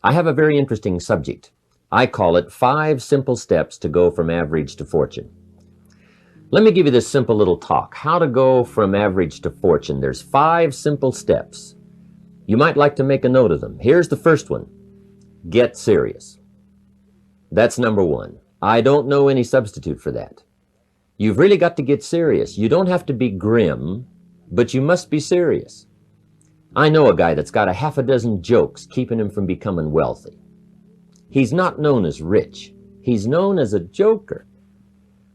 I have a very interesting subject. I call it 5 simple steps to go from average to fortune. Let me give you this simple little talk. How to go from average to fortune. There's 5 simple steps. You might like to make a note of them. Here's the first one. Get serious. That's number 1. I don't know any substitute for that. You've really got to get serious. You don't have to be grim, but you must be serious. I know a guy that's got a half a dozen jokes keeping him from becoming wealthy. He's not known as rich. He's known as a joker,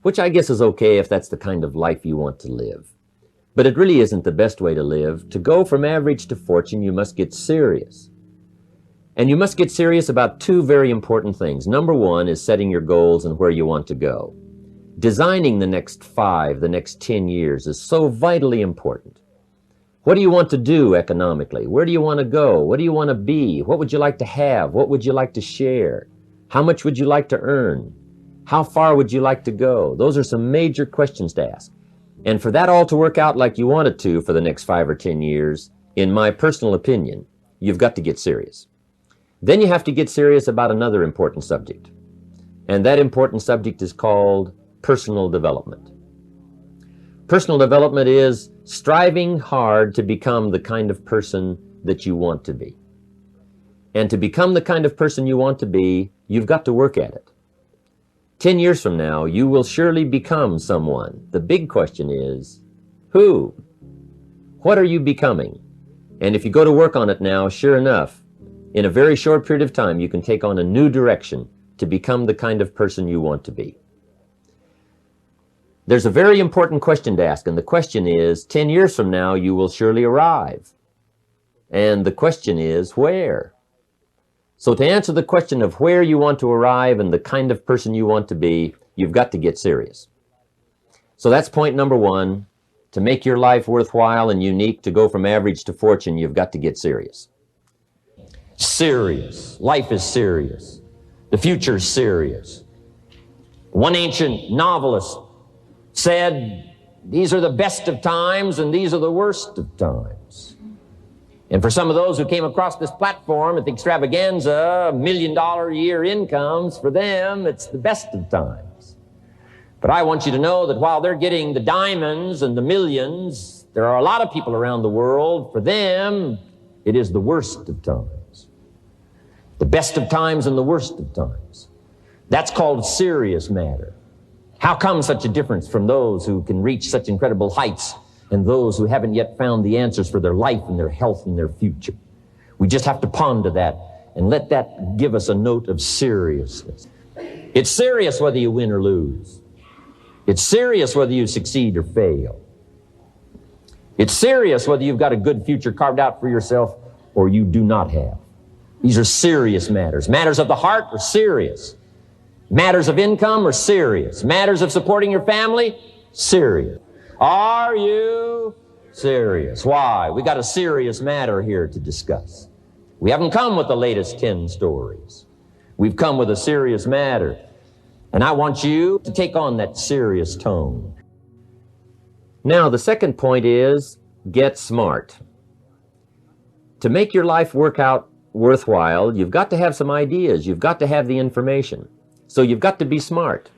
which I guess is okay if that's the kind of life you want to live. But it really isn't the best way to live. To go from average to fortune, you must get serious. And you must get serious about 2 very important things. Number 1 is setting your goals and where you want to go. Designing the next 5, the next 10 years is so vitally important. What do you want to do economically? Where do you want to go? What do you want to be? What would you like to have? What would you like to share? How much would you like to earn? How far would you like to go? Those are some major questions to ask. And for that all to work out like you want it to for the next 5 or 10 years, in my personal opinion, you've got to get serious. Then you have to get serious about another important subject. And that important subject is called personal development. Personal development is striving hard to become the kind of person that you want to be. And to become the kind of person you want to be, you've got to work at it. 10 years from now, you will surely become someone. The big question is, who? What are you becoming? And if you go to work on it now, sure enough, in a very short period of time, you can take on a new direction to become the kind of person you want to be. There's a very important question to ask, and the question is, 10 years from now, you will surely arrive. And the question is, where? So to answer the question of where you want to arrive and the kind of person you want to be, you've got to get serious. So that's point number 1. To make your life worthwhile and unique, to go from average to fortune, you've got to get serious. Serious. Life is serious. The future is serious. One ancient novelist said, these are the best of times and these are the worst of times. And for some of those who came across this platform at the extravaganza, $1 million a year incomes, for them, it's the best of times. But I want you to know that while they're getting the diamonds and the millions, there are a lot of people around the world, for them, it is the worst of times. The best of times and the worst of times. That's called serious matter. How come such a difference from those who can reach such incredible heights and those who haven't yet found the answers for their life and their health and their future? We just have to ponder that and let that give us a note of seriousness. It's serious whether you win or lose. It's serious whether you succeed or fail. It's serious whether you've got a good future carved out for yourself or you do not have. These are serious matters. Matters of the heart are serious. Matters of income are serious. Matters of supporting your family, serious. Are you serious? Why? We got a serious matter here to discuss. We haven't come with the latest 10 stories. We've come with a serious matter. And I want you to take on that serious tone. Now, the second point is get smart. To make your life work out worthwhile, you've got to have some ideas. You've got to have the information. So you've got to be smart.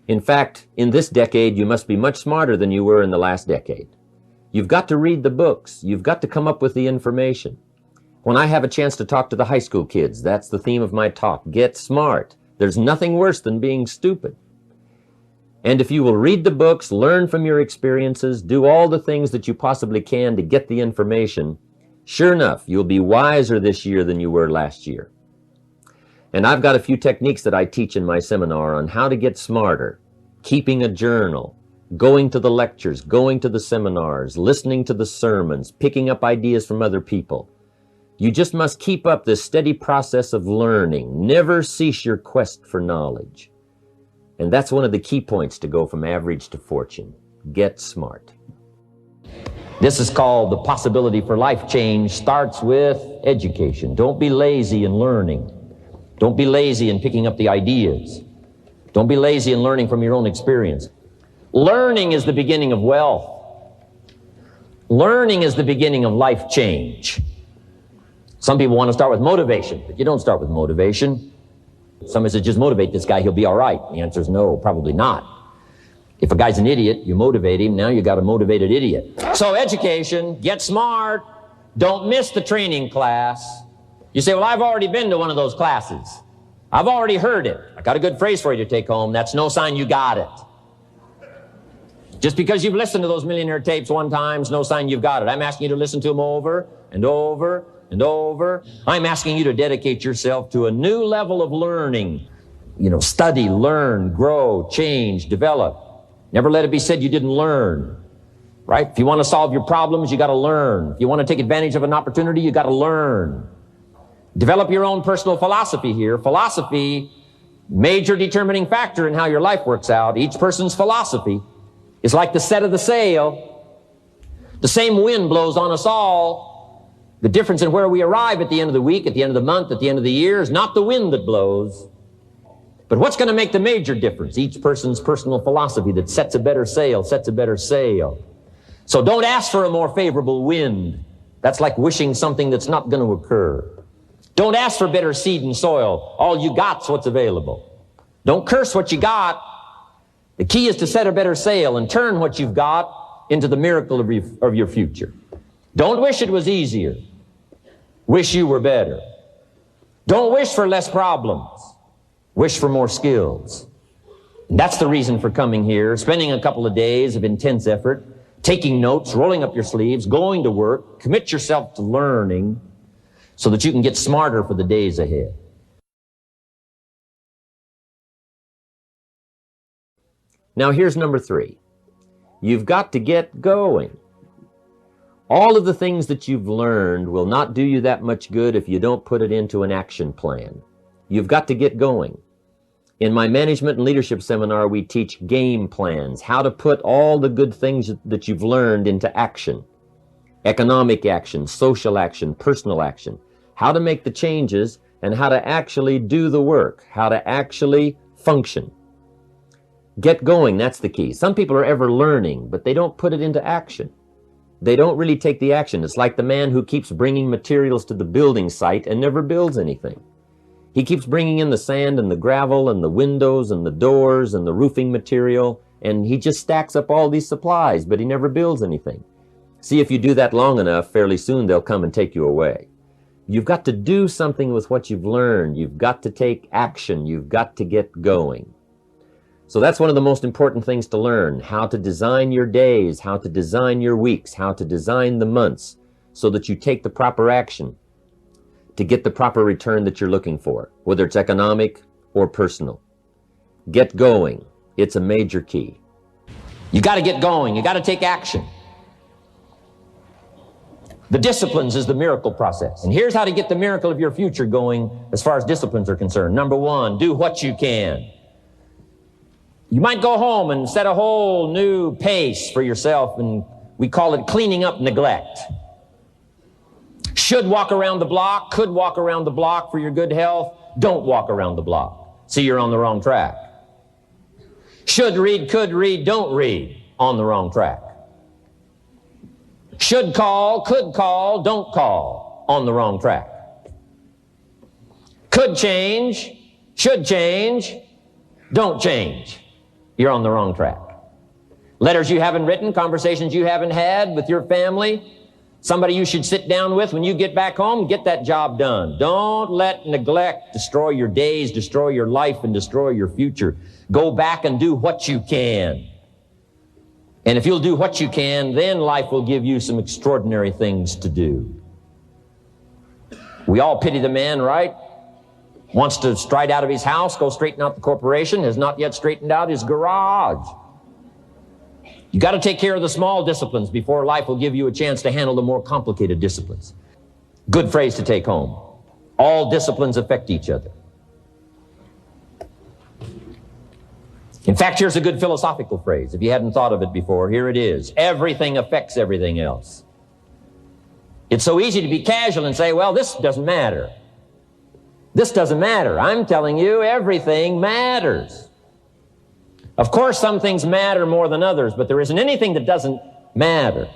In fact, in this decade, you must be much smarter than you were in the last decade. You've got to read the books. You've got to come up with the information. When I have a chance to talk to the high school kids, that's the theme of my talk. Get smart. There's nothing worse than being stupid. And if you will read the books, learn from your experiences, do all the things that you possibly can to get the information, sure enough, you'll be wiser this year than you were last year. And I've got a few techniques that I teach in my seminar on how to get smarter, keeping a journal, going to the lectures, going to the seminars, listening to the sermons, picking up ideas from other people. You just must keep up this steady process of learning. Never cease your quest for knowledge. And that's one of the key points to go from average to fortune. Get smart. This is called the possibility for life change starts with education. Don't be lazy in learning. Don't be lazy in picking up the ideas. Don't be lazy in learning from your own experience. Learning is the beginning of wealth. Learning is the beginning of life change. Some people want to start with motivation, but you don't start with motivation. Somebody says, just motivate this guy, he'll be all right. The answer is no, probably not. If a guy's an idiot, you motivate him, now you got a motivated idiot. So education, get smart, don't miss the training class. You say, well, I've already been to one of those classes. I've already heard it. I got a good phrase for you to take home. That's no sign you got it. Just because you've listened to those millionaire tapes one time is no sign you've got it. I'm asking you to listen to them over and over and over. I'm asking you to dedicate yourself to a new level of learning. Study, learn, grow, change, develop. Never let it be said you didn't learn, right? If you want to solve your problems, you got to learn. If you want to take advantage of an opportunity, you got to learn. Develop your own personal philosophy here. Philosophy, major determining factor in how your life works out. Each person's philosophy is like the set of the sail. The same wind blows on us all. The difference in where we arrive at the end of the week, at the end of the month, at the end of the year is not the wind that blows. But what's going to make the major difference? Each person's personal philosophy that sets a better sail, sets a better sail. So don't ask for a more favorable wind. That's like wishing something that's not going to occur. Don't ask for better seed and soil. All you got's what's available. Don't curse what you got. The key is to set a better sail and turn what you've got into the miracle of your future. Don't wish it was easier. Wish you were better. Don't wish for less problems. Wish for more skills. And that's the reason for coming here, spending a couple of days of intense effort, taking notes, rolling up your sleeves, going to work, commit yourself to learning so that you can get smarter for the days ahead. Now here's number 3. You've got to get going. All of the things that you've learned will not do you that much good if you don't put it into an action plan. You've got to get going. In my management and leadership seminar, we teach game plans, how to put all the good things that you've learned into action. Economic action, social action, personal action. How to make the changes and how to actually do the work, how to actually function. Get going, that's the key. Some people are ever learning, but they don't put it into action. They don't really take the action. It's like the man who keeps bringing materials to the building site and never builds anything. He keeps bringing in the sand and the gravel and the windows and the doors and the roofing material, and he just stacks up all these supplies, but he never builds anything. See, if you do that long enough, fairly soon they'll come and take you away. You've got to do something with what you've learned. You've got to take action. You've got to get going. So that's one of the most important things to learn, how to design your days, how to design your weeks, how to design the months so that you take the proper action to get the proper return that you're looking for, whether it's economic or personal. Get going. It's a major key. You got to get going. You got to take action. The disciplines is the miracle process. And here's how to get the miracle of your future going as far as disciplines are concerned. Number 1, do what you can. You might go home and set a whole new pace for yourself, and we call it cleaning up neglect. Should walk around the block, could walk around the block for your good health. Don't walk around the block. See, you're on the wrong track. Should read, could read, don't read. On the wrong track. Should call, could call, don't call. On the wrong track. Could change, should change, don't change. You're on the wrong track. Letters you haven't written, conversations you haven't had with your family, somebody you should sit down with when you get back home, get that job done. Don't let neglect destroy your days, destroy your life, and destroy your future. Go back and do what you can. And if you'll do what you can, then life will give you some extraordinary things to do. We all pity the man, right? Wants to stride out of his house, go straighten out the corporation, has not yet straightened out his garage. You got to take care of the small disciplines before life will give you a chance to handle the more complicated disciplines. Good phrase to take home. All disciplines affect each other. In fact, here's a good philosophical phrase. If you hadn't thought of it before, here it is. Everything affects everything else. It's so easy to be casual and say, well, this doesn't matter. This doesn't matter. I'm telling you, everything matters. Of course, some things matter more than others, but there isn't anything that doesn't matter.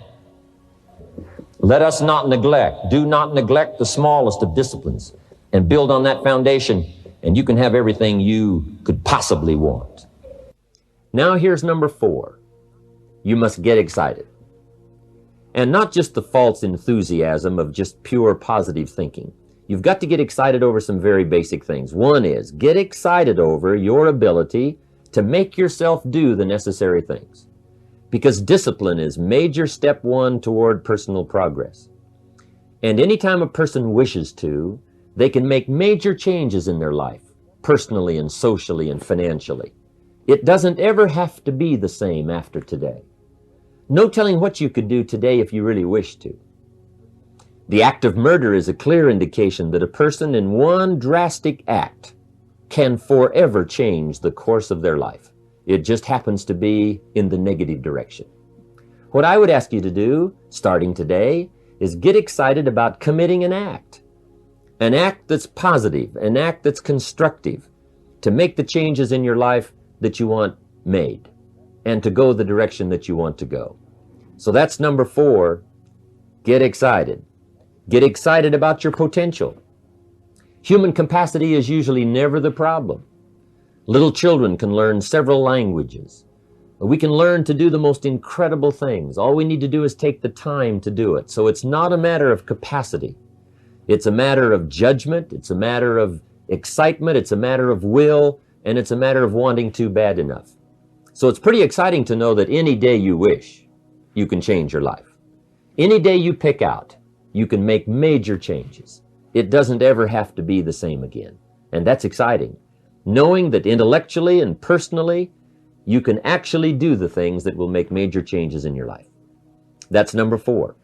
Let us not neglect. Do not neglect the smallest of disciplines, and build on that foundation, and you can have everything you could possibly want. Now here's number 4. You must get excited. And not just the false enthusiasm of just pure positive thinking. You've got to get excited over some very basic things. One is, get excited over your ability to make yourself do the necessary things. Because discipline is major step 1 toward personal progress. And anytime a person wishes to, they can make major changes in their life, personally and socially and financially. It doesn't ever have to be the same after today. No telling what you could do today if you really wish to. The act of murder is a clear indication that a person in one drastic act can forever change the course of their life. It just happens to be in the negative direction. What I would ask you to do, starting today, is get excited about committing an act that's positive, an act that's constructive, to make the changes in your life that you want made, and to go the direction that you want to go. So that's number 4, get excited. Get excited about your potential. Human capacity is usually never the problem. Little children can learn several languages. We can learn to do the most incredible things. All we need to do is take the time to do it. So it's not a matter of capacity. It's a matter of judgment. It's a matter of excitement. It's a matter of will. And it's a matter of wanting to bad enough. So it's pretty exciting to know that any day you wish, you can change your life. Any day you pick out, you can make major changes. It doesn't ever have to be the same again. And that's exciting. Knowing that intellectually and personally, you can actually do the things that will make major changes in your life. That's number 4.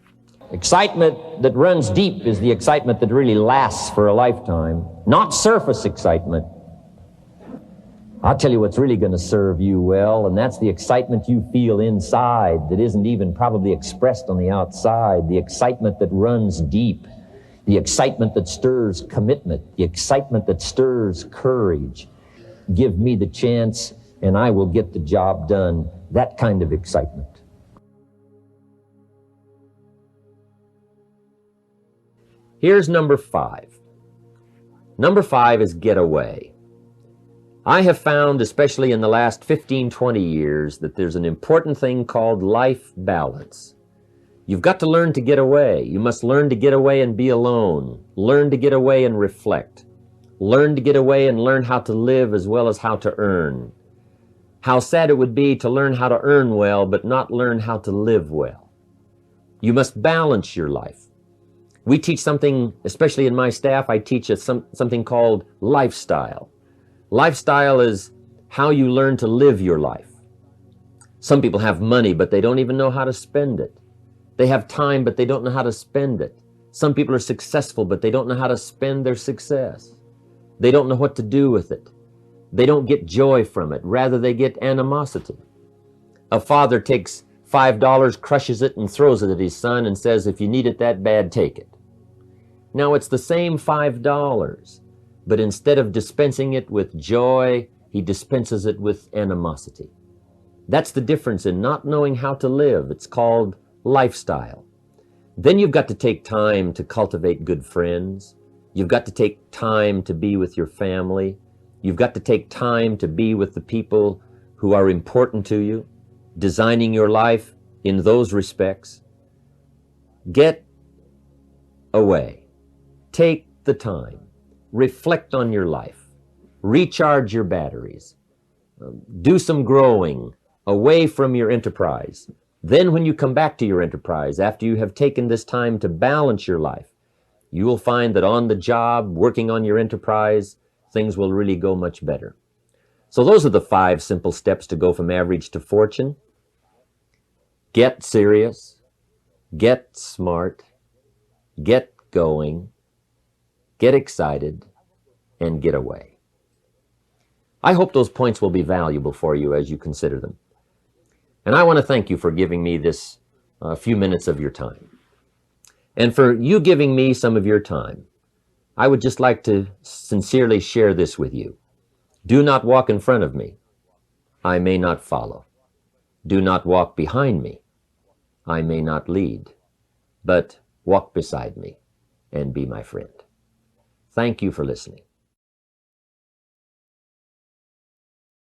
Excitement that runs deep is the excitement that really lasts for a lifetime, not surface excitement. I'll tell you what's really going to serve you well, and that's the excitement you feel inside that isn't even probably expressed on the outside, the excitement that runs deep, the excitement that stirs commitment, the excitement that stirs courage. Give me the chance, and I will get the job done. That kind of excitement. Here's number 5. Number 5 is get away. I have found, especially in the last 15, 20 years, that there's an important thing called life balance. You've got to learn to get away. You must learn to get away and be alone. Learn to get away and reflect. Learn to get away and learn how to live as well as how to earn. How sad it would be to learn how to earn well, but not learn how to live well. You must balance your life. We teach something, especially in my staff, I teach something called lifestyle. Lifestyle is how you learn to live your life. Some people have money, but they don't even know how to spend it. They have time, but they don't know how to spend it. Some people are successful, but they don't know how to spend their success. They don't know what to do with it. They don't get joy from it. Rather, they get animosity. A father takes $5, crushes it, and throws it at his son and says, if you need it that bad, take it. Now, it's the same $5. But instead of dispensing it with joy, he dispenses it with animosity. That's the difference in not knowing how to live. It's called lifestyle. Then you've got to take time to cultivate good friends. You've got to take time to be with your family. You've got to take time to be with the people who are important to you, designing your life in those respects. Get away. Take the time. Reflect on your life. Recharge your batteries. Do some growing away from your enterprise. Then when you come back to your enterprise, after you have taken this time to balance your life, you will find that on the job, working on your enterprise, things will really go much better. So those are the 5 simple steps to go from average to fortune. Get serious. Get smart. Get going. Get excited, and get away. I hope those points will be valuable for you as you consider them. And I want to thank you for giving me this few minutes of your time. And for you giving me some of your time, I would just like to sincerely share this with you. Do not walk in front of me. I may not follow. Do not walk behind me. I may not lead. But walk beside me, and be my friend. Thank you for listening.